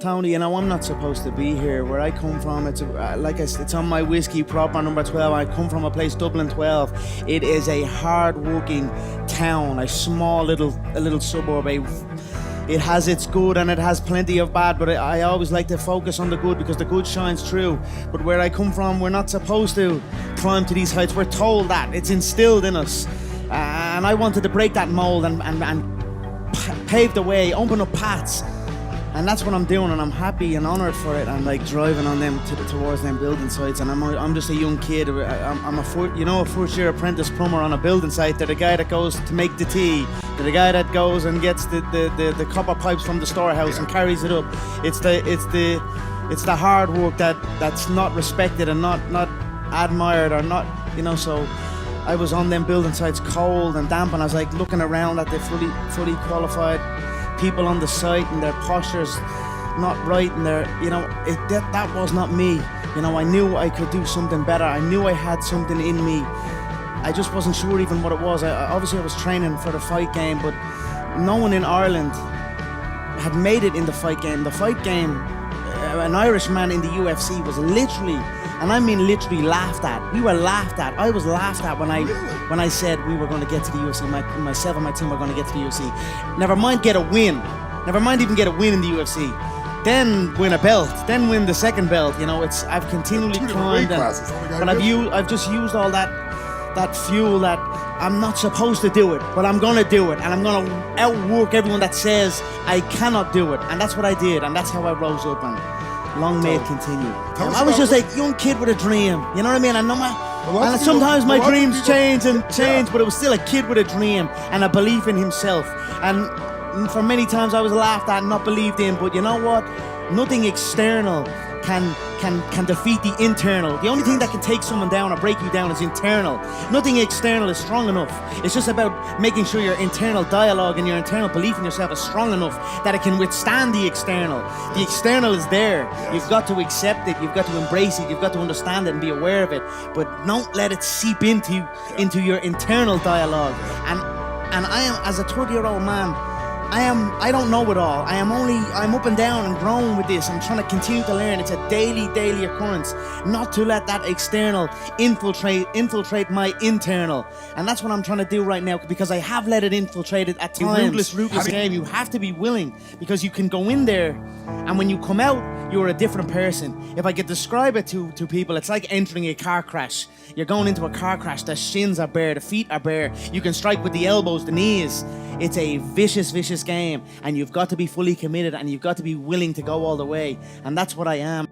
Tony, you know, I'm not supposed to be here. Where I come from, like I said, it's on my whiskey proper number 12. I come from a place, Dublin 12. It is a hard-working town, a small little suburb. It has its good and it has plenty of bad, but I always like to focus on the good because the good shines through. But where I come from, we're not supposed to climb to these heights. We're told that. It's instilled in us. And I wanted to break that mold and pave the way, open up paths. And that's what I'm doing, and I'm happy and honoured for it. I'm like driving on them towards them building sites, and I'm just a young kid. I'm a first year apprentice plumber on a building site. They're the guy that goes to make the tea. They're the guy that goes and gets the copper pipes from the storehouse and carries it up. It's the hard work that's not respected and not admired or not, you know. So I was on them building sites, cold and damp, and I was like looking around at the fully qualified people on the site and their postures not right, and that was not me. You know, I knew I could do something better. I knew I had something in me. I just wasn't sure even what it was. Obviously I was training for the fight game, but no one in Ireland had made it in the fight game. The fight game, an Irishman in the UFC was literally, and I mean literally, laughed at. We were laughed at. I was laughed at when I said we were going to get to the UFC. Myself and my team were going to get to the UFC. Never mind get a win. Never mind even get a win in the UFC. Then win a belt. Then win the second belt. You know, I've continually climbed, but I've just used all that fuel that I'm not supposed to do it, but I'm gonna do it, and I'm gonna outwork everyone that says I cannot do it. And that's what I did, and that's how I rose up, and long may it continue. I was just like a young kid with a dream, you know what I mean? And sometimes my dreams change, but it was still a kid with a dream and a belief in himself. And for many times I was laughed at and not believed in, but you know what? Nothing external can defeat the internal. The only thing that can take someone down or break you down is internal. Nothing external is strong enough. It's just about making sure your internal dialogue and your internal belief in yourself is strong enough that it can withstand the external. The external is there. Yes. You've got to accept it. You've got to embrace it. You've got to understand it and be aware of it. But don't let it seep into your internal dialogue. And I am, as a 30-year-old man, I don't know it all. I'm up and down and growing with this. I'm trying to continue to learn. It's a daily occurrence, not to let that external infiltrate my internal. And that's what I'm trying to do right now, because I have let it infiltrate it at times. Ruthless game. You have to be willing, because you can go in there, and when you come out, you're a different person. If I could describe it to people, it's like entering a car crash. You're going into a car crash. The shins are bare, the feet are bare. You can strike with the elbows, the knees. It's a vicious game, and you've got to be fully committed, and you've got to be willing to go all the way. And that's what I am.